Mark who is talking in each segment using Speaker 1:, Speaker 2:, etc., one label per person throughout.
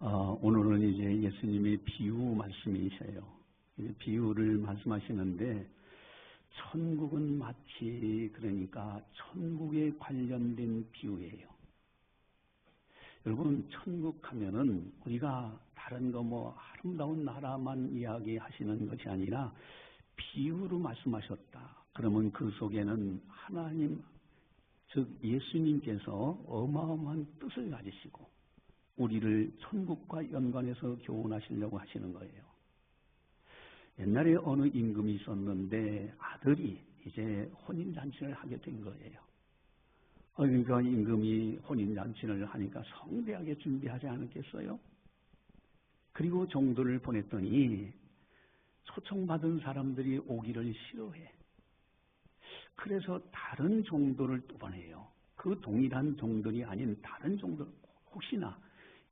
Speaker 1: 오늘은 이제 예수님의 비유 말씀이셔요. 비유를 말씀하시는데, 천국은 마치 그러니까 천국에 관련된 비유예요. 여러분, 천국 하면은 우리가 다른 거 뭐 아름다운 나라만 이야기하시는 것이 아니라 비유로 말씀하셨다. 그러면 그 속에는 하나님, 즉 예수님께서 어마어마한 뜻을 가지시고 우리를 천국과 연관해서 교훈하시려고 하시는 거예요. 옛날에 어느 임금이 있었는데 아들이 이제 혼인잔치를 하게 된 거예요. 그러니까 임금이 혼인잔치를 하니까 성대하게 준비하지 않았겠어요? 그리고 종들을 보냈더니 초청받은 사람들이 오기를 싫어해. 그래서 다른 종들을 또 보내요. 그 동일한 종들이 아닌 다른 종들, 혹시나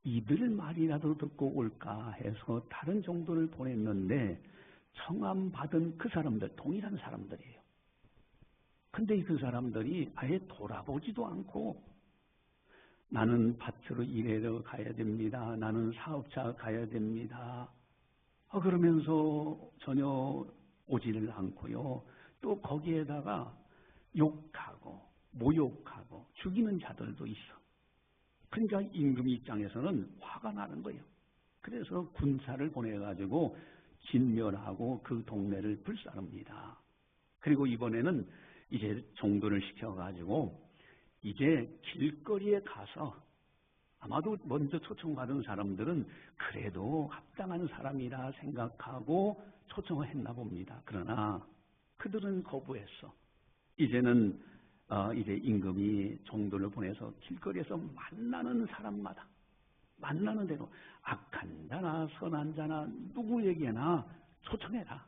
Speaker 1: 이들 말이라도 듣고 올까 해서 다른 종들을 보냈는데 청함 받은 그 사람들, 동일한 사람들이에요. 근데 그 사람들이 아예 돌아보지도 않고 나는 밭으로 일하러 가야 됩니다. 나는 사업차 가야 됩니다. 그러면서 전혀 오지를 않고요. 또 거기에다가 욕하고 모욕하고 죽이는 자들도 있어. 그러니까 임금 입장에서는 화가 나는 거예요. 그래서 군사를 보내가지고 진멸하고 그 동네를 불사릅니다. 그리고 이번에는 이제 종들을 시켜가지고 이제 길거리에 가서 아마도 먼저 초청받은 사람들은 그래도 합당한 사람이라 생각하고 초청을 했나 봅니다. 그러나 그들은 거부했어. 이제는 이제 임금이 종들을 보내서 길거리에서 만나는 사람마다 만나는 대로 악한 자나 선한 자나 누구에게나 초청해라.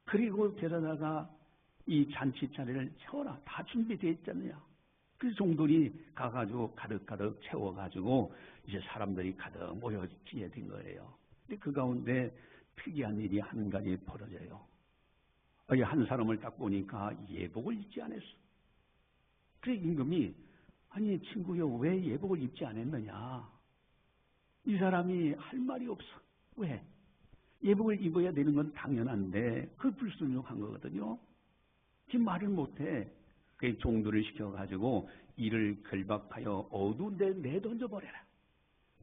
Speaker 1: 그리고 데려다가 이 잔치 자리를 채워라. 다 준비되어 있잖아요. 그 종들이 가가지고 가득가득 채워가지고 이제 사람들이 가득 모여지게 된 거예요. 근데 그 가운데 특이한 일이 한 가지 벌어져요. 한 사람을 딱 보니까 예복을 입지 않았어. 그래 임금이 아니 친구여 왜 예복을 입지 않았느냐. 이 사람이 할 말이 없어. 왜? 예복을 입어야 되는 건 당연한데 그 불순종한 거거든요. 지금 말을 못해. 그 종들을 시켜가지고 이를 결박하여 어두운 데 내던져버려라.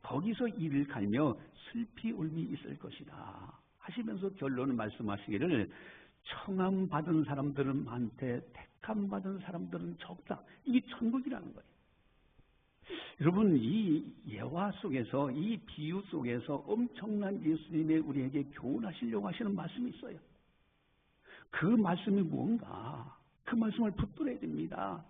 Speaker 1: 거기서 이를 갈며 슬피 울미 있을 것이다. 하시면서 결론을 말씀하시기를 청함 받은 사람들은 많대 택함 받은 사람들은 적다. 이게 천국이라는 거예요. 여러분 이 예화 속에서 이 비유 속에서 엄청난 예수님의 우리에게 교훈하시려고 하시는 말씀이 있어요. 그 말씀이 뭔가 그 말씀을 붙들어야 됩니다.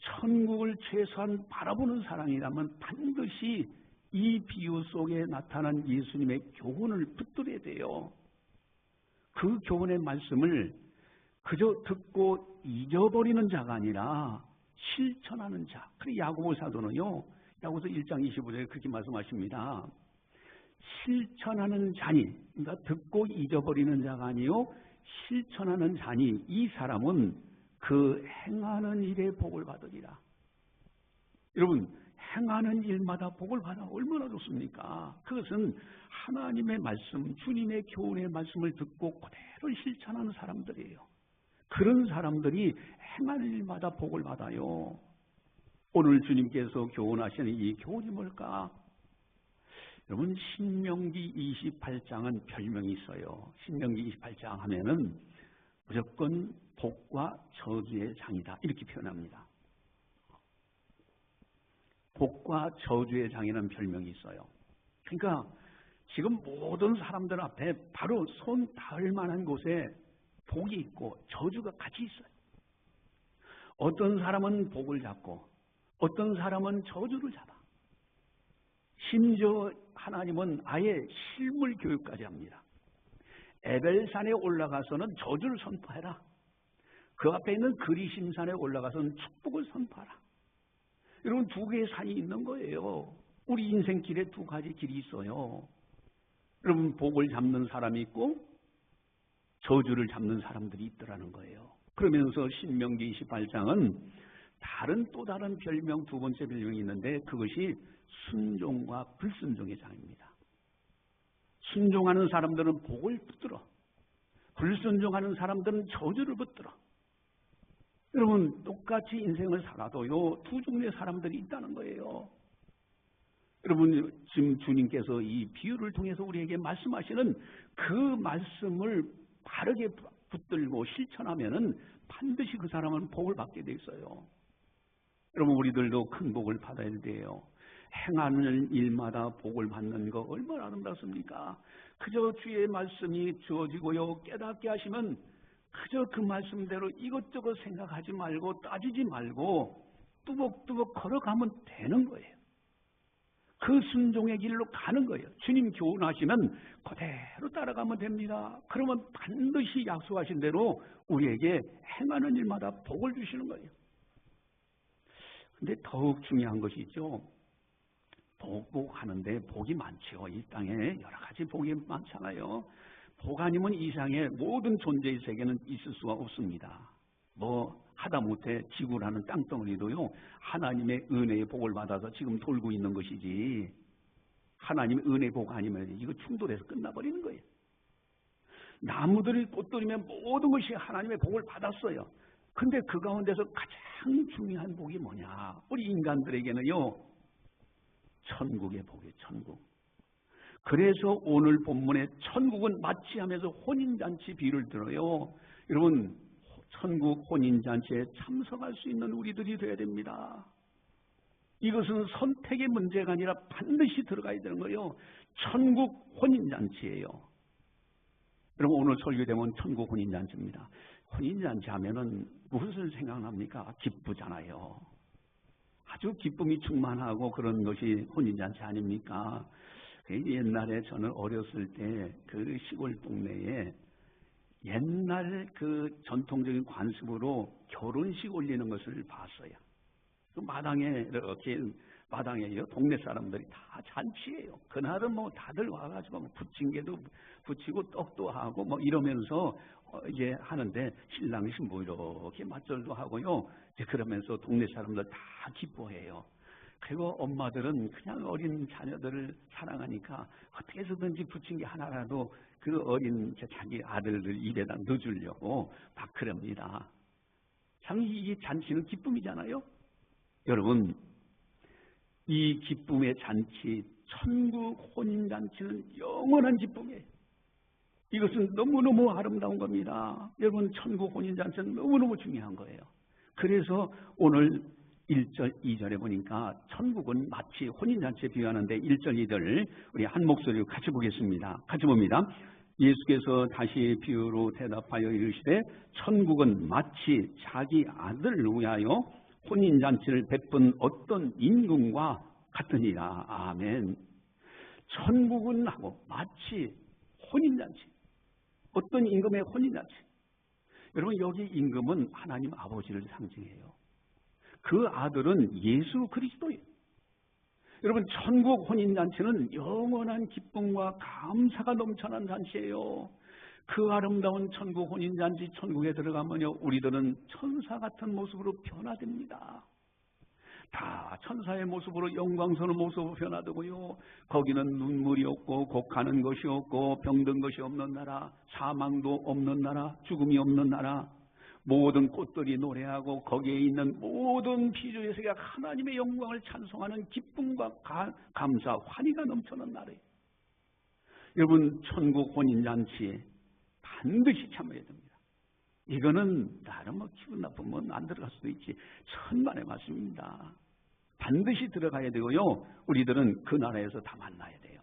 Speaker 1: 천국을 최소한 바라보는 사람이라면 반드시 이 비유 속에 나타난 예수님의 교훈을 붙들어야 돼요. 그 교훈의 말씀을 그저 듣고 잊어버리는 자가 아니라 실천하는 자. 그래 야고보 사도는요. 야고보서 1장 25절에 그렇게 말씀하십니다. 실천하는 자니, 그러니까 듣고 잊어버리는 자가 아니요 실천하는 자니 이 사람은 그 행하는 일에 복을 받으리라. 여러분 행하는 일마다 복을 받아 얼마나 좋습니까? 그것은 하나님의 말씀, 주님의 교훈의 말씀을 듣고 그대로 실천하는 사람들이에요. 그런 사람들이 행하는 일마다 복을 받아요. 오늘 주님께서 교훈하시는 이 교훈이 뭘까? 여러분 신명기 28장은 별명이 있어요. 신명기 28장 하면은 무조건 복과 저주의 장이다 이렇게 표현합니다. 복과 저주의 장이라는 별명이 있어요. 그러니까 지금 모든 사람들 앞에 바로 손 닿을 만한 곳에 복이 있고 저주가 같이 있어요. 어떤 사람은 복을 잡고 어떤 사람은 저주를 잡아. 심지어 하나님은 아예 실물 교육까지 합니다. 에벨산에 올라가서는 저주를 선포해라. 그 앞에 있는 그리심산에 올라가서는 축복을 선포하라. 여러분 두 개의 산이 있는 거예요. 우리 인생길에 두 가지 길이 있어요. 여러분 복을 잡는 사람이 있고 저주를 잡는 사람들이 있더라는 거예요. 그러면서 신명기 28장은 또 다른 별명 두 번째 별명이 있는데 그것이 순종과 불순종의 장입니다. 순종하는 사람들은 복을 붙들어, 불순종하는 사람들은 저주를 붙들어. 여러분, 똑같이 인생을 살아도요, 두 종류의 사람들이 있다는 거예요. 여러분, 지금 주님께서 이 비유를 통해서 우리에게 말씀하시는 그 말씀을 바르게 붙들고 실천하면은 반드시 그 사람은 복을 받게 돼 있어요. 여러분, 우리들도 큰 복을 받아야 돼요. 행하는 일마다 복을 받는 거 얼마나 아름답습니까? 그저 주의 말씀이 주어지고요, 깨닫게 하시면 그저 그 말씀대로 이것저것 생각하지 말고 따지지 말고 뚜벅뚜벅 걸어가면 되는 거예요. 그 순종의 길로 가는 거예요. 주님 교훈하시면 그대로 따라가면 됩니다. 그러면 반드시 약속하신 대로 우리에게 행하는 일마다 복을 주시는 거예요. 근데 더욱 중요한 것이 있죠. 복하는데 복이 많죠. 이 땅에 여러 가지 복이 많잖아요. 복 아니면 이 세상에 모든 존재의 세계는 있을 수가 없습니다. 뭐 하다못해 지구라는 땅덩어리도요, 하나님의 은혜의 복을 받아서 지금 돌고 있는 것이지, 하나님의 은혜의 복 아니면 이거 충돌해서 끝나버리는 거예요. 나무들이 꽃들이면 모든 것이 하나님의 복을 받았어요. 근데 그 가운데서 가장 중요한 복이 뭐냐? 우리 인간들에게는요, 천국의 복이에요. 천국. 그래서 오늘 본문에 천국은 마치 하면서 혼인잔치 비유를 들어요. 여러분, 천국 혼인잔치에 참석할 수 있는 우리들이 되어야 됩니다. 이것은 선택의 문제가 아니라 반드시 들어가야 되는 거예요. 천국 혼인잔치예요. 여러분, 오늘 설교되면 천국 혼인잔치입니다. 혼인잔치 하면은 무엇을 생각납니까? 기쁘잖아요. 아주 기쁨이 충만하고 그런 것이 혼인잔치 아닙니까? 옛날에 저는 어렸을 때 그 시골 동네에 옛날 그 전통적인 관습으로 결혼식 올리는 것을 봤어요. 그 마당에 이렇게 마당에요, 동네 사람들이 다 잔치예요. 그날은 뭐 다들 와가지고 뭐 부침개도 부치고 떡도 하고 뭐 이러면서 이제 하는데 신랑 신부 이렇게 맞절도 하고요. 이제 그러면서 동네 사람들 다 기뻐해요. 그리고 엄마들은 그냥 어린 자녀들을 사랑하니까 어떻게 해서든지 부침개 하나라도 그 어린 자기 아들들 입에다 넣어주려고 막 그럽니다. 참 이게 잔치는 기쁨이잖아요. 여러분, 이 기쁨의 잔치, 천국 혼인잔치는 영원한 기쁨이에요. 이것은 너무너무 아름다운 겁니다. 여러분, 천국 혼인잔치는 너무너무 중요한 거예요. 그래서 오늘 1절, 2절에 보니까 천국은 마치 혼인잔치에 비유하는데 1절, 2절 우리 한 목소리로 같이 보겠습니다. 같이 봅니다. 예수께서 다시 비유로 대답하여 이르시되 천국은 마치 자기 아들을 위하여 혼인잔치를 베푼 어떤 임금과 같으니라. 아멘. 천국은 하고 마치 혼인잔치, 어떤 임금의 혼인잔치. 여러분, 여기 임금은 하나님 아버지를 상징해요. 그 아들은 예수 그리스도예요. 여러분, 천국 혼인잔치는 영원한 기쁨과 감사가 넘쳐난 잔치예요. 그 아름다운 천국 혼인잔치, 천국에 들어가면요, 우리들은 천사 같은 모습으로 변화됩니다. 다 천사의 모습으로, 영광스러운 모습으로 변화되고요. 거기는 눈물이 없고 곡하는 것이 없고 병든 것이 없는 나라, 사망도 없는 나라, 죽음이 없는 나라, 모든 꽃들이 노래하고 거기에 있는 모든 피조의 세계가 하나님의 영광을 찬송하는 기쁨과 감사, 환희가 넘쳐난 나라예요. 여러분, 천국 혼인잔치에 반드시 참여해야 됩니다. 이거는 나름 뭐 기분 나쁘면 안 들어갈 수도 있지, 천만의 말씀입니다. 반드시 들어가야 되고요. 우리들은 그 나라에서 다 만나야 돼요.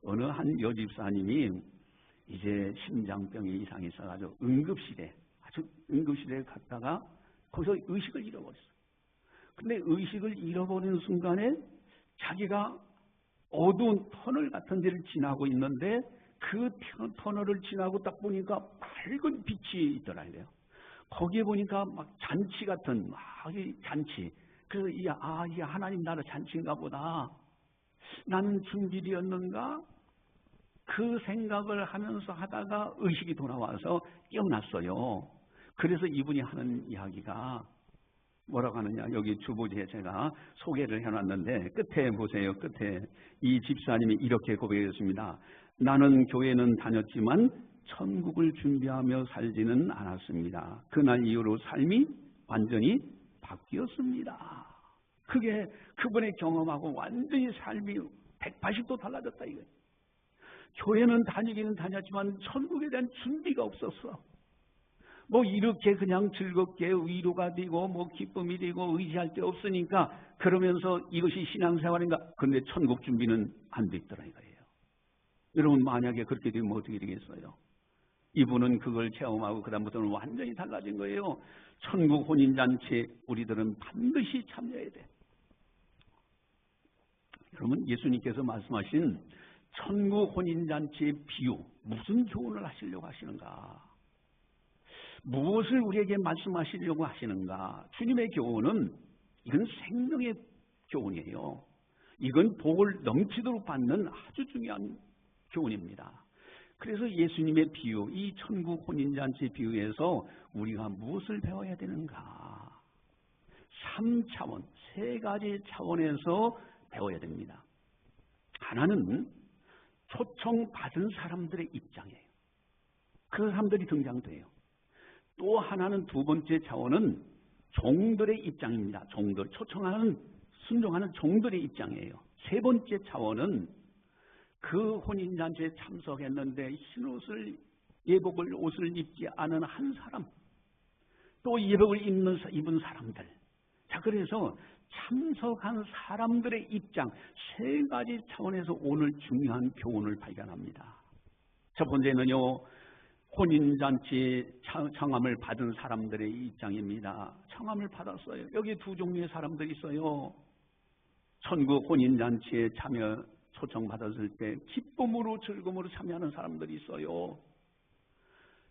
Speaker 1: 어느 한 여집사님이 이제 심장병이 이상이 있어가지고 응급실에 갔다가 거기서 의식을 잃어버렸어요. 근데 의식을 잃어버리는 순간에 자기가 어두운 터널 같은 데를 지나고 있는데 그 터널을 지나고 딱 보니까 밝은 빛이 있더라고요. 거기에 보니까 막 잔치 같은 잔치. 그래서 이게 하나님 나라 잔치인가 보다. 나는 준비되었는가? 그 생각을 하면서 하다가 의식이 돌아와서 깨어났어요. 그래서 이분이 하는 이야기가, 뭐라고 하느냐, 여기 주보지에 제가 소개를 해놨는데 끝에 보세요. 끝에 이 집사님이 이렇게 고백했습니다. 나는 교회는 다녔지만 천국을 준비하며 살지는 않았습니다. 그날 이후로 삶이 완전히 바뀌었습니다. 그게 그분의 경험하고 완전히 삶이 180도 달라졌다 이거예요. 교회는 다니기는 다녔지만 천국에 대한 준비가 없었어. 뭐 이렇게 그냥 즐겁게 위로가 되고 뭐 기쁨이 되고 의지할 데 없으니까 그러면서 이것이 신앙생활인가? 그런데 천국 준비는 안 됐더라 이거예요. 여러분 만약에 그렇게 되면 어떻게 되겠어요? 이분은 그걸 체험하고 그다음부터는 완전히 달라진 거예요. 천국 혼인잔치에 우리들은 반드시 참여해야 돼. 여러분 예수님께서 말씀하신 천국 혼인잔치의 비유, 무슨 교훈을 하시려고 하시는가? 무엇을 우리에게 말씀하시려고 하시는가? 주님의 교훈은 이건 생명의 교훈이에요. 이건 복을 넘치도록 받는 아주 중요한 교훈입니다. 그래서 예수님의 비유, 이 천국 혼인잔치 비유에서 우리가 무엇을 배워야 되는가? 3차원, 3가지 차원에서 배워야 됩니다. 하나는 초청받은 사람들의 입장이에요. 그 사람들이 등장돼요. 또 하나는 두 번째 차원은 종들의 입장입니다. 종들, 초청하는, 순종하는 종들의 입장이에요. 세 번째 차원은 그 혼인잔치에 참석했는데 흰옷을, 예복을 옷을 입지 않은 한 사람, 또 예복을 입은 사람들. 자, 그래서 참석한 사람들의 입장, 3가지 차원에서 오늘 중요한 교훈을 발견합니다. 첫 번째는요, 혼인잔치 청함을 받은 사람들의 입장입니다. 청함을 받았어요. 여기 두 종류의 사람들이 있어요. 천국 혼인잔치에 참여 초청받았을 때 기쁨으로 즐거움으로 참여하는 사람들이 있어요.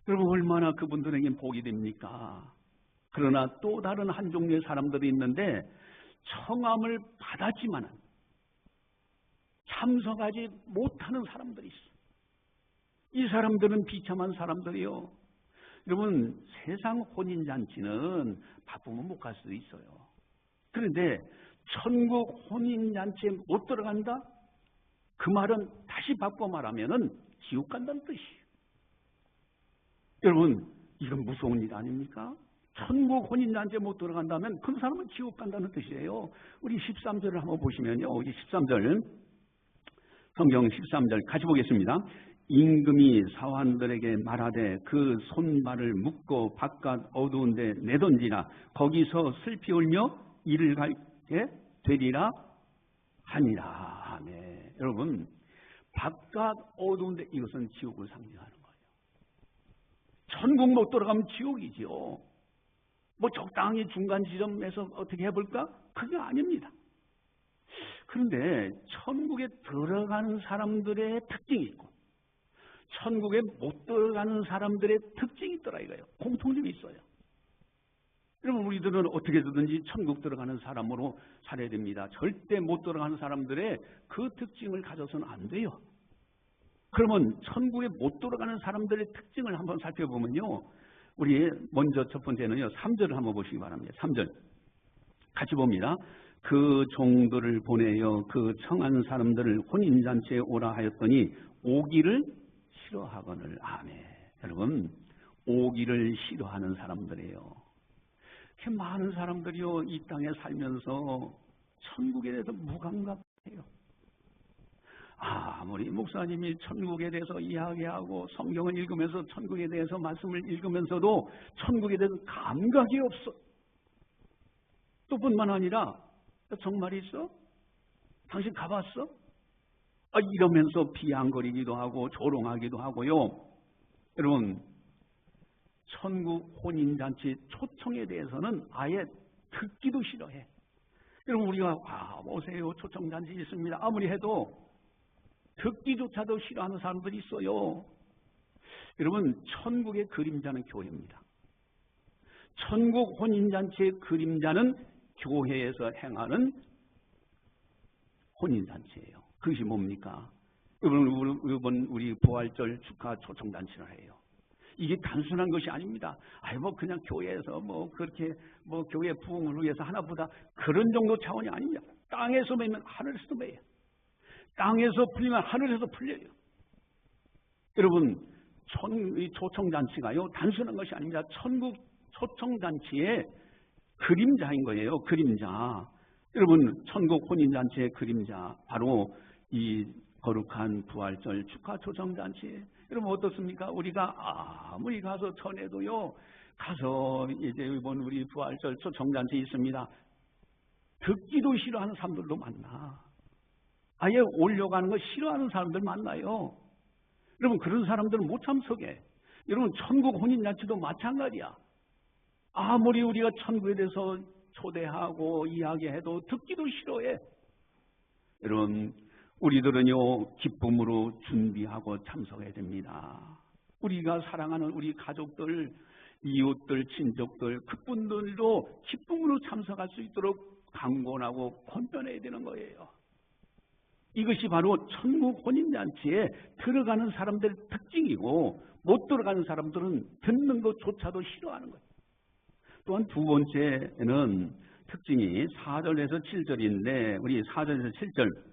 Speaker 1: 여러분 얼마나 그분들에게 복이 됩니까? 그러나 또 다른 한 종류의 사람들이 있는데 청함을 받았지만 참석하지 못하는 사람들이 있어요. 이 사람들은 비참한 사람들이요. 여러분 세상 혼인잔치는 바쁘면 못 갈 수도 있어요. 그런데 천국 혼인잔치에 못 들어간다? 그 말은 다시 바꿔 말하면은 지옥 간다는 뜻이에요. 여러분 이건 무서운 일 아닙니까? 천국 혼인잔치에 못 들어간다면 그 사람은 지옥 간다는 뜻이에요. 우리 13절을 한번 보시면요. 우리 13절 성경 13절 같이 보겠습니다. 임금이 사환들에게 말하되 그 손발을 묶고 바깥 어두운 데 내던지라. 거기서 슬피 울며 이를 갈게 되리라 하니라. 아멘. 여러분 바깥 어두운 데, 이것은 지옥을 상징하는 거예요. 천국 못 들어가면 지옥이지요. 뭐 적당히 중간 지점에서 어떻게 해볼까? 그게 아닙니다. 그런데 천국에 들어가는 사람들의 특징이 있고 천국에 못 들어가는 사람들의 특징이 있더라 이거예요. 공통점이 있어요. 여러분 우리들은 어떻게든지 천국 들어가는 사람으로 살아야 됩니다. 절대 못 들어가는 사람들의 그 특징을 가져서는 안 돼요. 그러면 천국에 못 들어가는 사람들의 특징을 한번 살펴보면요. 우리 먼저 첫 번째는요. 3절을 한번 보시기 바랍니다. 3절 같이 봅니다. 그 종들을 보내어 그 청한 사람들을 혼인잔치에 오라 하였더니 오기를 싫어하거늘. 아멘. 여러분 오기를 싫어하는 사람들이에요. 이렇게 많은 사람들이요 이 땅에 살면서 천국에 대해서 무감각해요. 아무리 목사님이 천국에 대해서 이야기하고 성경을 읽으면서 천국에 대해서 말씀을 읽으면서도 천국에 대해서 감각이 없어. 또 뿐만 아니라 정말 있어? 당신 가봤어? 이러면서 비양거리기도 하고 조롱하기도 하고요. 여러분 천국 혼인잔치 초청에 대해서는 아예 듣기도 싫어해. 여러분 우리가 오세요 초청잔치 있습니다 아무리 해도 듣기조차도 싫어하는 사람들이 있어요. 여러분 천국의 그림자는 교회입니다. 천국 혼인잔치의 그림자는 교회에서 행하는 혼인잔치예요. 그것이 뭡니까? 이번 우리 부활절 축하 초청잔치를 해요. 이게 단순한 것이 아닙니다. 뭐 그냥 교회에서 그렇게 교회 부흥을 위해서 하나보다 그런 정도 차원이 아닙니다. 땅에서 매면 하늘에서 매요. 땅에서 풀리면 하늘에서 풀려요. 여러분, 이 초청잔치가요, 단순한 것이 아닙니다. 천국 초청잔치의 그림자인 거예요. 그림자. 여러분, 천국 혼인잔치의 그림자, 바로 이 거룩한 부활절 축하 초청잔치. 여러분 어떻습니까? 우리가 아무리 가서 전에도요, 가서 이제 이번 우리 부활절 초청잔치 있습니다. 듣기도 싫어하는 사람들도 많나. 아예 올려가는 거 싫어하는 사람들 만나요. 여러분, 그런 사람들은 못 참석해. 여러분, 천국 혼인잔치도 마찬가지야. 아무리 우리가 천국에 대해서 초대하고 이야기해도 듣기도 싫어해. 여러분, 우리들은요, 기쁨으로 준비하고 참석해야 됩니다. 우리가 사랑하는 우리 가족들, 이웃들, 친족들, 그분들도 기쁨으로 참석할 수 있도록 강권하고 권면해야 되는 거예요. 이것이 바로 천국 혼인잔치에 들어가는 사람들의 특징이고, 못 들어가는 사람들은 듣는 것조차도 싫어하는 거예요. 또한 두 번째는 특징이 4절에서 7절인데, 우리 4절에서 7절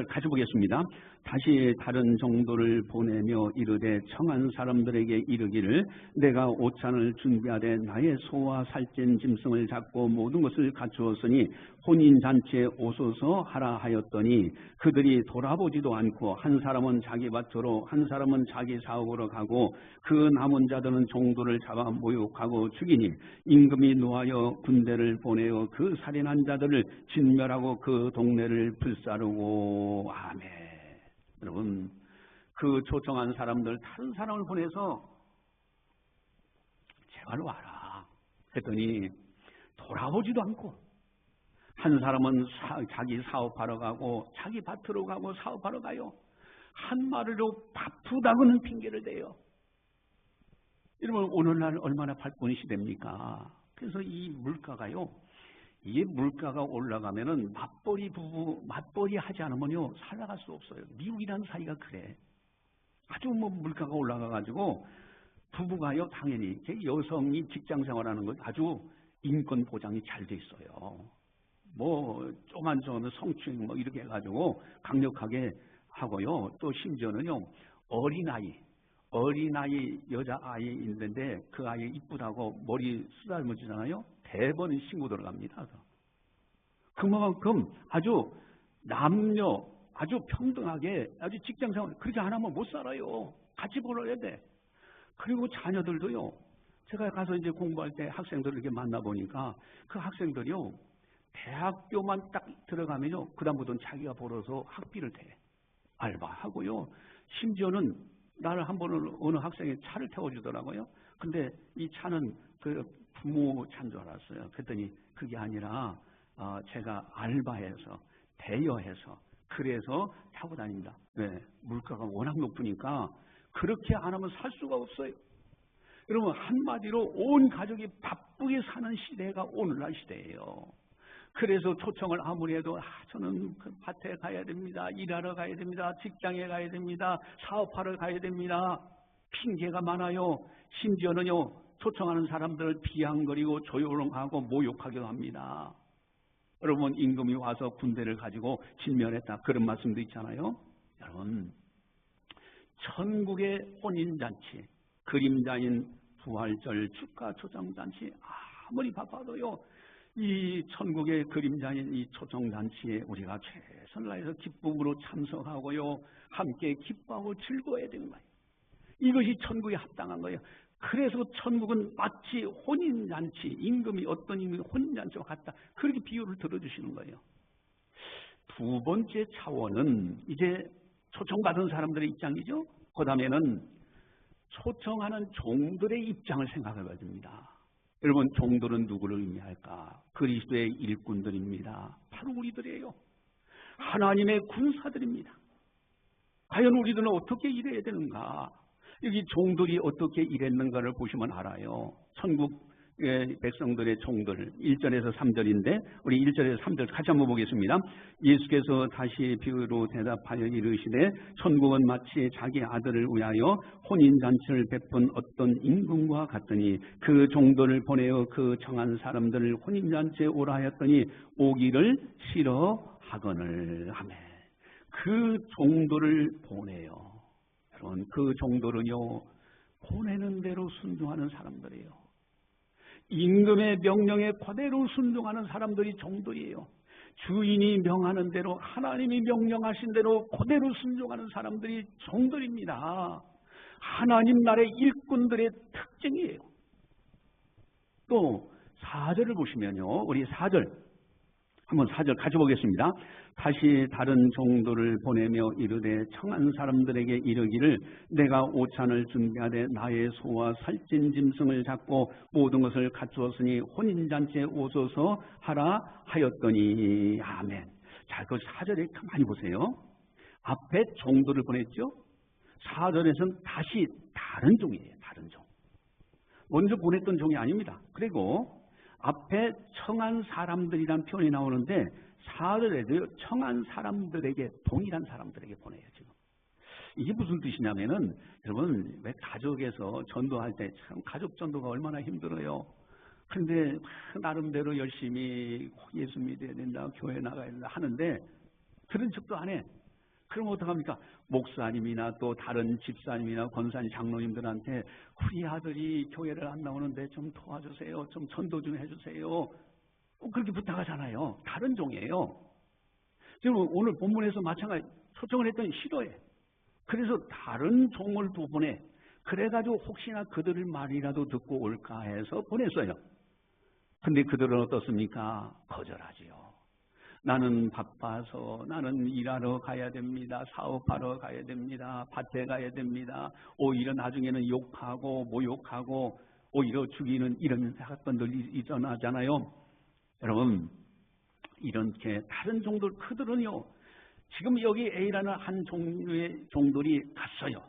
Speaker 1: 같이 보겠습니다. 다시 다른 종도를 보내며 이르되 청한 사람들에게 이르기를 내가 오찬을 준비하되 나의 소와 살찐 짐승을 잡고 모든 것을 갖추었으니 혼인잔치에 오소서 하라 하였더니 그들이 돌아보지도 않고 한 사람은 자기 밭으로 한 사람은 자기 사옥으로 가고 그 남은 자들은 종도를 잡아 모욕하고 죽이니 임금이 노하여 군대를 보내어 그 살인한 자들을 진멸하고 그 동네를 불사르고. 아멘. 여러분, 그 초청한 사람들 다른 사람을 보내서 제발 와라 했더니 돌아보지도 않고, 한 사람은 자기 사업하러 가고 자기 밭으로 가고 사업하러 가요. 한마디로 바쁘다고는 핑계를 대요. 여러분, 오늘날 얼마나 바쁜 시대입니까? 그래서 이 물가가요, 이게 물가가 올라가면은 맞벌이 부부, 맞벌이 하지 않으면요, 살아갈 수 없어요. 미국이라는 사이가 그래. 아주 물가가 올라가가지고, 부부가요, 당연히, 여성이 직장 생활하는 건 아주 인권 보장이 잘 돼 있어요. 조금만 성추행 이렇게 해가지고 강력하게 하고요. 또 심지어는요, 어린아이 여자아이 있는데 그 아이 이쁘다고 머리 쓰다듬어주잖아요. 대번 신고 들어갑니다. 그만큼 아주 남녀 아주 평등하게 아주 직장생활 그렇게 안 하면 못 살아요. 같이 벌어야 돼. 그리고 자녀들도요. 제가 가서 이제 공부할 때 학생들을 이렇게 만나보니까 그 학생들이요. 대학교만 딱 들어가면요. 그다음부터는 자기가 벌어서 학비를 대. 알바하고요. 심지어는 나를 한 번은 어느 학생이 차를 태워주더라고요. 근데 이 차는 그 부모 차인 줄 알았어요. 그랬더니 그게 아니라 제가 알바해서 대여해서 그래서 타고 다닙니다. 왜? 물가가 워낙 높으니까 그렇게 안 하면 살 수가 없어요. 여러분, 한마디로 온 가족이 바쁘게 사는 시대가 오늘날 시대예요. 그래서 초청을 아무리 해도 저는 그 밭에 가야 됩니다. 일하러 가야 됩니다. 직장에 가야 됩니다. 사업하러 가야 됩니다. 핑계가 많아요. 심지어는요, 초청하는 사람들을 비양거리고 조용하고 모욕하기도 합니다. 여러분, 임금이 와서 군대를 가지고 진멸했다. 그런 말씀도 있잖아요. 여러분, 천국의 혼인잔치, 그림자인 부활절 축하 초청잔치 아무리 바빠도요, 이 천국의 그림자인 이 초청잔치에 우리가 최선을 다해서 기쁨으로 참석하고요, 함께 기뻐하고 즐거워야 되는 거예요. 이것이 천국에 합당한 거예요. 그래서 천국은 마치 혼인잔치, 임금이 어떤 임금이 혼인잔치와 같다. 그렇게 비유를 들어주시는 거예요. 두 번째 차원은 이제 초청받은 사람들의 입장이죠. 그 다음에는 초청하는 종들의 입장을 생각해 봐야 됩니다. 여러분, 종들은 누구를 의미할까? 그리스도의 일꾼들입니다. 바로 우리들이에요. 하나님의 군사들입니다. 과연 우리들은 어떻게 일해야 되는가? 여기 종들이 어떻게 일했는가를 보시면 알아요. 천국 백성들의 종들 1절에서 3절인데 우리 1절에서 3절 같이 한번 보겠습니다. 예수께서 다시 비유로 대답하여 이르시되 천국은 마치 자기 아들을 위하여 혼인잔치를 베푼 어떤 임금과 같더니 그 종들을 보내어 그 청한 사람들을 혼인잔치에 오라 하였더니 오기를 싫어하거늘 하매. 그 종들을 보내요. 여러분, 그 종들은요, 보내는 대로 순종하는 사람들이에요. 임금의 명령에 그대로 순종하는 사람들이 종들이에요. 주인이 명하는 대로, 하나님이 명령하신 대로 그대로 순종하는 사람들이 종들입니다. 하나님 나라의 일꾼들의 특징이에요. 또 4절을 보시면요, 우리 4절 한번 4절 가져보겠습니다. 다시 다른 종들을 보내며 이르되 청한 사람들에게 이르기를 내가 오찬을 준비하되 나의 소와 살찐 짐승을 잡고 모든 것을 갖추었으니 혼인잔치에 오소서 하라 하였더니 아멘. 자, 그 4절에 가만히 보세요. 앞에 종들을 보냈죠. 4절에서는 다시 다른 종이에요. 다른 종. 먼저 보냈던 종이 아닙니다. 그리고 앞에 청한 사람들이란 표현이 나오는데 4절에도 청한 사람들에게, 동일한 사람들에게 보내요. 지금 이게 무슨 뜻이냐면은, 여러분 왜 가족에서 전도할 때 참 가족 전도가 얼마나 힘들어요. 근데 나름대로 열심히 예수 믿어야 된다, 교회 나가야 된다 하는데 그런 척도 안 해. 그럼 어떡합니까? 목사님이나 또 다른 집사님이나 권사님, 장로님들한테 우리 아들이 교회를 안 나오는데 좀 도와주세요, 좀 전도 좀 해주세요, 그렇게 부탁하잖아요. 다른 종이에요. 지금 오늘 본문에서 마찬가지 초청을 했더니 싫어해. 그래서 다른 종을 또 보내. 그래가지고 혹시나 그들의 말이라도 듣고 올까 해서 보냈어요. 근데 그들은 어떻습니까? 거절하지요. 나는 바빠서, 나는 일하러 가야 됩니다, 사업하러 가야 됩니다, 밭에 가야 됩니다. 오히려 나중에는 욕하고 모욕하고 오히려 죽이는 이런 사건들이 일어나잖아요. 여러분, 이렇게 다른 종들, 그들은요, 지금 여기 A라는 한 종류의 종들이 갔어요.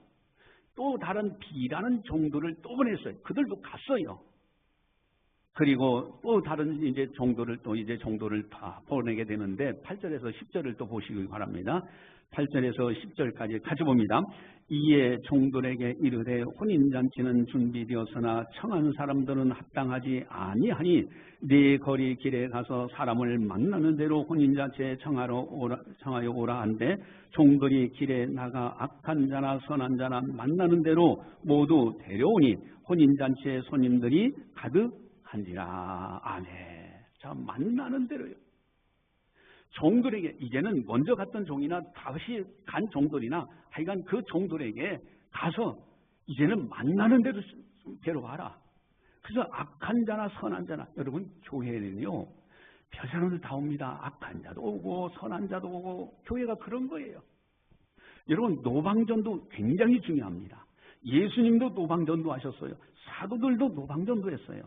Speaker 1: 또 다른 B라는 종들을 또 보냈어요. 그들도 갔어요. 그리고 또 다른 이제 종들을 다 보내게 되는데 8절에서 10절을 또 보시기 바랍니다. 8절에서 10절까지 같이 봅니다. 이에 종들에게 이르되 혼인잔치는 준비되었으나 청한 사람들은 합당하지 아니하니 네 거리 길에 가서 사람을 만나는 대로 혼인잔치에 청하여 오라 한데 종들이 길에 나가 악한 자나 선한 자나 만나는 대로 모두 데려오니 혼인잔치에 손님들이 가득한지라. 아멘. 자, 만나는 대로요. 종들에게, 이제는 먼저 갔던 종이나 다시 간 종들이나 하여간 그 종들에게 가서 이제는 만나는 대로 데려와라. 그래서 악한 자나 선한 자나, 여러분 교회는요 별 사람들 다 옵니다. 악한 자도 오고 선한 자도 오고, 교회가 그런 거예요. 여러분 노방전도 굉장히 중요합니다. 예수님도 노방전도 하셨어요. 사도들도 노방전도 했어요.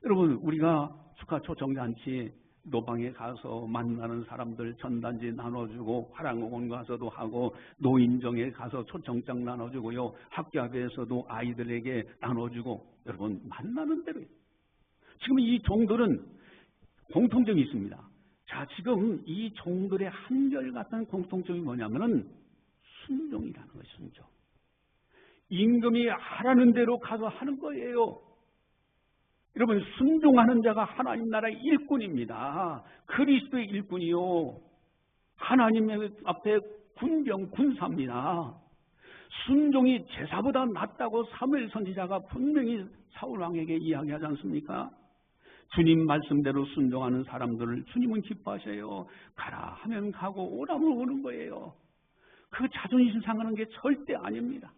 Speaker 1: 여러분 우리가 축하 초청잔치 노방에 가서 만나는 사람들 전단지 나눠주고, 화랑공원 가서도 하고, 노인정에 가서 초청장 나눠주고요, 학교 앞에서도 아이들에게 나눠주고, 여러분 만나는 대로. 지금 이 종들은 공통점이 있습니다. 자, 지금 이 종들의 한결같은 공통점이 뭐냐면은 순종이라는 거예요. 순종. 임금이 하라는 대로 가서 하는 거예요. 여러분, 순종하는 자가 하나님 나라의 일꾼입니다. 그리스도의 일꾼이요, 하나님의 앞에 군사입니다. 순종이 제사보다 낫다고 사무엘 선지자가 분명히 사울 왕에게 이야기하지 않습니까? 주님 말씀대로 순종하는 사람들을 주님은 기뻐하셔요. 가라 하면 가고 오라면 오는 거예요. 그 자존심 상하는 게 절대 아닙니다.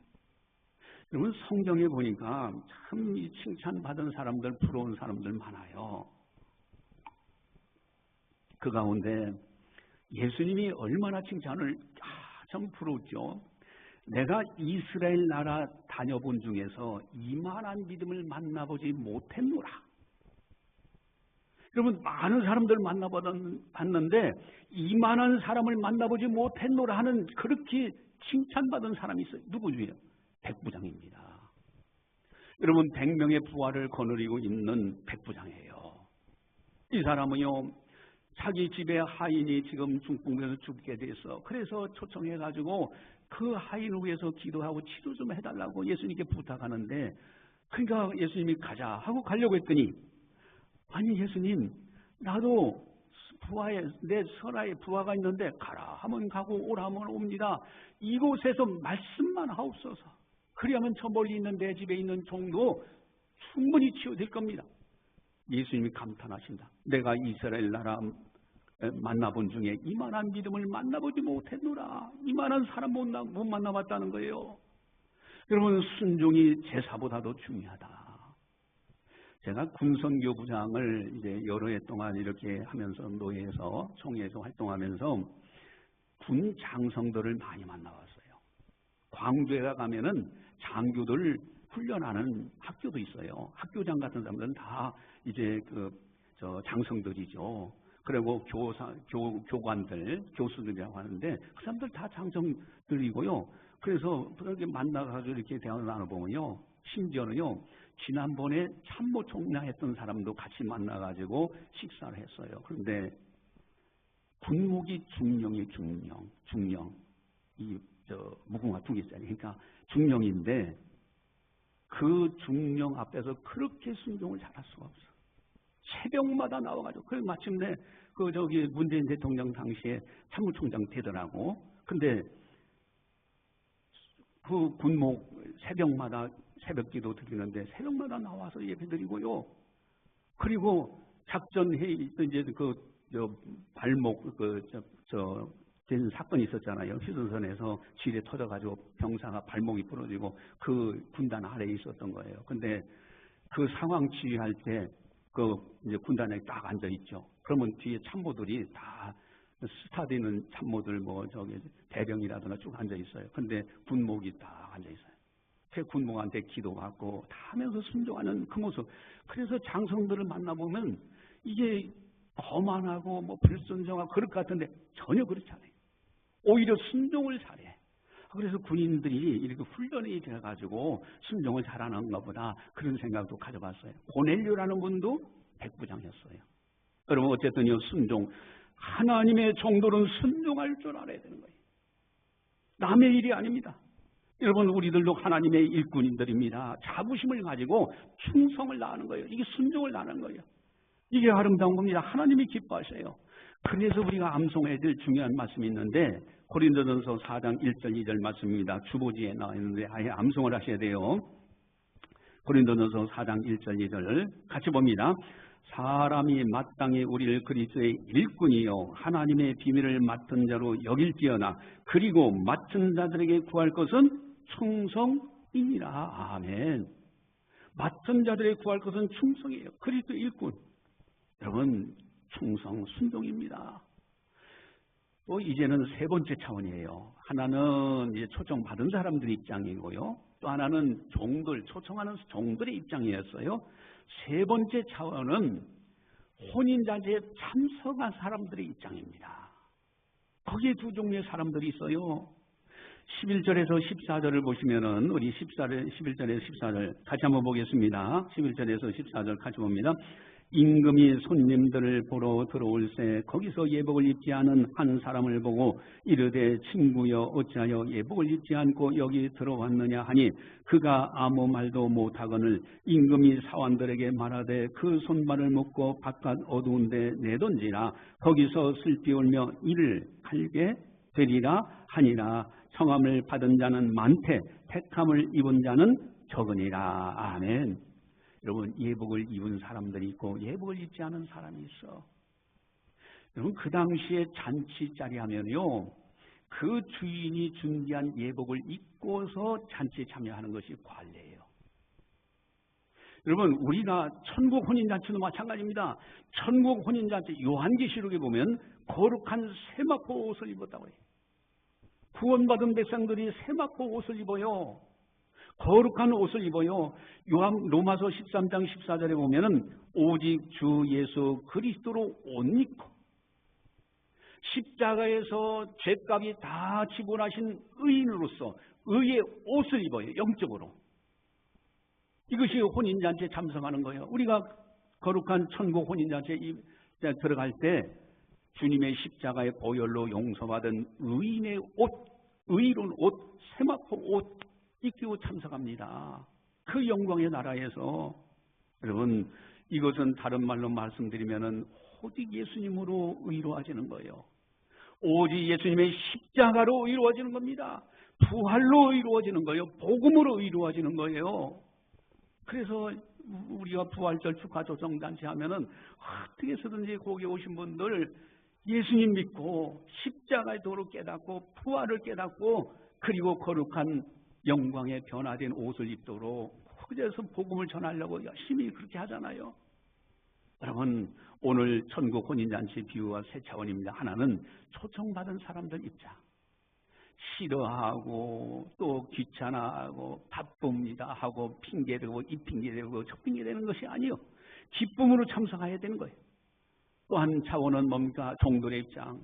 Speaker 1: 여러분, 성경에 보니까 참 이 칭찬받은 사람들, 부러운 사람들 많아요. 그 가운데 예수님이 얼마나 칭찬을 참 부러웠죠. 내가 이스라엘 나라 다녀본 중에서 이만한 믿음을 만나보지 못했노라. 여러분, 많은 사람들 만나봤는데 이만한 사람을 만나보지 못했노라 하는, 그렇게 칭찬받은 사람이 있어요. 누구예요? 백부장입니다. 여러분 100명의 부하를 거느리고 있는 백부장이에요. 이 사람은요, 자기 집에 하인이 지금 중풍에서 죽게 돼서 그래서 초청해가지고 그 하인을 위해서 기도하고 치료 좀 해달라고 예수님께 부탁하는데, 그러니까 예수님이 가자 하고 가려고 했더니, 아니 예수님, 나도 내 설아에 부하가 있는데 가라 하면 가고 오라 하면 옵니다. 이곳에서 말씀만 하옵소서. 그리하면 저 멀리 있는 내 집에 있는 종도 충분히 치유될 겁니다. 예수님이 감탄하신다. 내가 이스라엘 나라 만나본 중에 이만한 믿음을 만나보지 못했노라. 이만한 사람 못 만나봤다는 거예요. 여러분, 순종이 제사보다도 중요하다. 제가 군선교부장을 이제 여러 해 동안 이렇게 하면서 노예에서 총회에서 활동하면서 군 장성들을 많이 만나봤어요. 광주에 가면은 장교들 훈련하는 학교도 있어요. 학교장 같은 사람들은 다 이제 장성들이죠. 그리고 교관들, 교수들이라고 하는데 그 사람들 다 장성들이고요. 그래서 그렇게 만나가지고 이렇게 대화를 나눠보면요, 심지어는요, 지난번에 참모 총장했던 사람도 같이 만나가지고 식사를 했어요. 그런데 군목이 중령이 중령, 무궁화 두 개짜리, 그러니까 중령인데 그 중령 앞에서 그렇게 순종을 잘할 수가 없어. 새벽마다 나와가지고, 그래서 마침내 문재인 대통령 당시에 참모총장 되더라고. 근데 그 군목 새벽마다 새벽기도 드리는데 새벽마다 나와서 예배드리고요. 그리고 작전회의 이제 발목 된 사건이 있었잖아요. 휴전선에서 지뢰 터져가지고 병사가 발목이 부러지고 그 군단 아래에 있었던 거예요. 근데 그 상황 지휘할 때 이제 군단에 딱 앉아 있죠. 그러면 뒤에 참모들이 다 스타 되는 참모들 대령이라든가 쭉 앉아 있어요. 근데 군목이 딱 앉아 있어요. 그 군목한테 기도받고 다 하면서 순종하는 그 모습. 그래서 장성들을 만나보면 이게 거만하고 불순종하고 그럴 것 같은데 전혀 그렇지 않아요. 오히려 순종을 잘해. 그래서 군인들이 이렇게 훈련이 돼가지고 순종을 잘하는가 보다, 그런 생각도 가져봤어요. 고넬료라는 분도 백부장이었어요. 여러분, 어쨌든요, 순종. 하나님의 종들은 순종할 줄 알아야 되는 거예요. 남의 일이 아닙니다. 여러분, 우리들도 하나님의 일꾼인들입니다. 자부심을 가지고 충성을 다하는 거예요. 이게 순종을 다하는 거예요. 이게 아름다운 겁니다. 하나님이 기뻐하셔요. 그래서 우리가 암송해야 될 중요한 말씀이 있는데, 고린도전서 4장 1절 2절 말씀입니다. 주보지에 나와 있는데 아예 암송을 하셔야 돼요. 고린도전서 4장 1절 2절 같이 봅니다. 사람이 마땅히 우리를 그리스도의 일꾼이요 하나님의 비밀을 맡은 자로 여길지어다. 그리고 맡은 자들에게 구할 것은 충성이니라. 아멘. 맡은 자들에게 구할 것은 충성이에요. 그리스도 일꾼. 여러분, 충성, 순종입니다. 또 이제는 세 번째 차원이에요. 하나는 이제 초청받은 사람들의 입장이고요. 또 하나는 초청하는 종들의 입장이었어요. 세 번째 차원은 혼인잔치에 참석한 사람들의 입장입니다. 거기에 두 종류의 사람들이 있어요. 11절에서 14절을 보시면은, 우리 11절에서 14절 같이 한번 보겠습니다. 11절에서 14절 같이 봅니다. 임금이 손님들을 보러 들어올새 거기서 예복을 입지 않은 한 사람을 보고 이르되 친구여 어찌하여 예복을 입지 않고 여기 들어왔느냐 하니 그가 아무 말도 못하거늘 임금이 사원들에게 말하되 그 손발을 묶고 바깥 어두운 데 내던지라. 거기서 슬피 울며 이를 갈게 되리라 하니라. 청함을 받은 자는 많되 택함을 입은 자는 적으니라. 아멘. 여러분, 예복을 입은 사람들이 있고 예복을 입지 않은 사람이 있어. 여러분, 그 당시에 잔치자리 하면요, 그 주인이 준비한 예복을 입고서 잔치에 참여하는 것이 관례예요. 여러분, 우리가 천국 혼인잔치도 마찬가지입니다. 천국 혼인잔치 요한계시록에 보면 거룩한 세마포 옷을 입었다고 해요. 구원받은 백성들이 세마포 옷을 입어요. 거룩한 옷을 입어요. 로마서 13장 14절에 보면은 오직 주 예수 그리스도로 옷 입고 십자가에서 죄값이 다 지불하신 의인으로서 의의 옷을 입어요. 영적으로. 이것이 혼인잔치에 참석하는 거예요. 우리가 거룩한 천국 혼인잔치에 들어갈 때 주님의 십자가의 보혈로 용서받은 의인의 옷, 의로운 옷, 세마포 옷 입고 참석합니다. 그 영광의 나라에서. 여러분, 이것은 다른 말로 말씀드리면은 오직 예수님으로 의로워지는 거예요. 오직 예수님의 십자가로 의로워지는 겁니다. 부활로 의로워지는 거예요. 복음으로 의로워지는 거예요. 그래서 우리가 부활절 축하 조정잔치 하면은 어떻게 해서든지 거기 오신 분들 예수님 믿고 십자가의 도를 깨닫고 부활을 깨닫고 그리고 거룩한 영광에 변화된 옷을 입도록 그래서 복음을 전하려고 열심히 그렇게 하잖아요. 여러분, 오늘 천국 혼인잔치 비유와 세 차원입니다. 하나는 초청받은 사람들 입장. 싫어하고 또 귀찮아하고 바쁩니다 하고 핑계대고 이 핑계대고 저 핑계대는 것이 아니요. 기쁨으로 참석해야 되는 거예요. 또 한 차원은 뭡니까? 종들의 입장.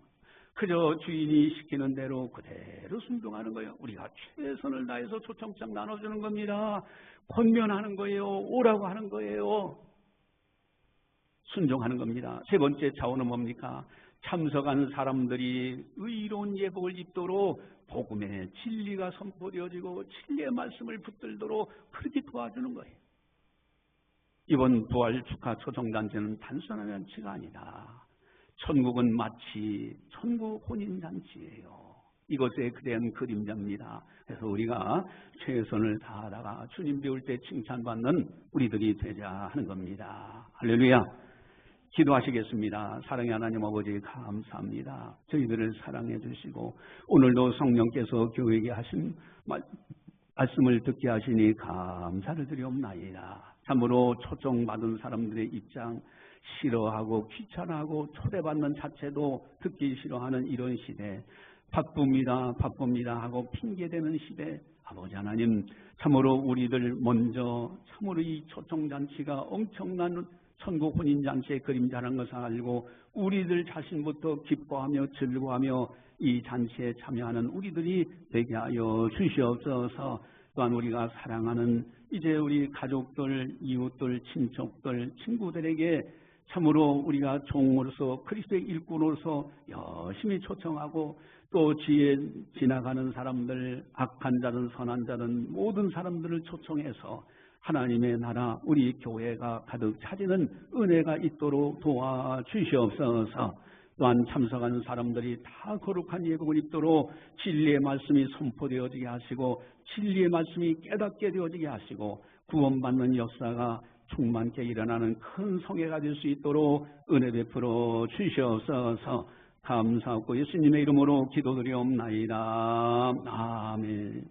Speaker 1: 그저 주인이 시키는 대로 그대로 순종하는 거예요. 우리가 최선을 다해서 초청장 나눠주는 겁니다. 권면하는 거예요. 오라고 하는 거예요. 순종하는 겁니다. 세 번째 차원은 뭡니까? 참석하는 사람들이 의로운 예복을 입도록 복음의 진리가 선포되어지고 진리의 말씀을 붙들도록 그렇게 도와주는 거예요. 이번 부활 축하 초청잔치는 단순한 잔치가 아니다. 천국은 마치 천국 혼인잔치예요. 이것에 대한 그림자입니다. 그래서 우리가 최선을 다하다가 주님 배울 때 칭찬받는 우리들이 되자 하는 겁니다. 할렐루야. 기도하시겠습니다. 사랑의 하나님 아버지 감사합니다. 저희들을 사랑해 주시고 오늘도 성령께서 교회에게 하신 말씀을 듣게 하시니 감사를 드리옵나이다. 참으로 초청받은 사람들의 입장, 싫어하고 귀찮아하고 초대받는 자체도 듣기 싫어하는 이런 시대, 바쁩니다 하고 핑계대는 시대, 아버지 하나님 참으로 우리들 먼저 참으로 이 초청잔치가 엄청난 천국 혼인잔치의 그림자라는 것을 알고 우리들 자신부터 기뻐하며 즐거워하며 이 잔치에 참여하는 우리들이 되게 하여 주시옵소서. 또한 우리가 사랑하는 이제 우리 가족들, 이웃들, 친척들, 친구들에게 참으로 우리가 종으로서 그리스도의 일꾼으로서 열심히 초청하고 또 지에 지나가는 사람들, 악한 자든 선한 자든 모든 사람들을 초청해서 하나님의 나라 우리 교회가 가득 차지는 은혜가 있도록 도와주시옵소서. 또한 참석하는 사람들이 다 거룩한 예복을 입도록 진리의 말씀이 선포되어지게 하시고 진리의 말씀이 깨닫게 되어지게 하시고 구원받는 역사가 충만케 일어나는 큰 성회가 될 수 있도록 은혜 베풀어 주시옵소서. 감사하고 예수님의 이름으로 기도드리옵나이다. 아멘.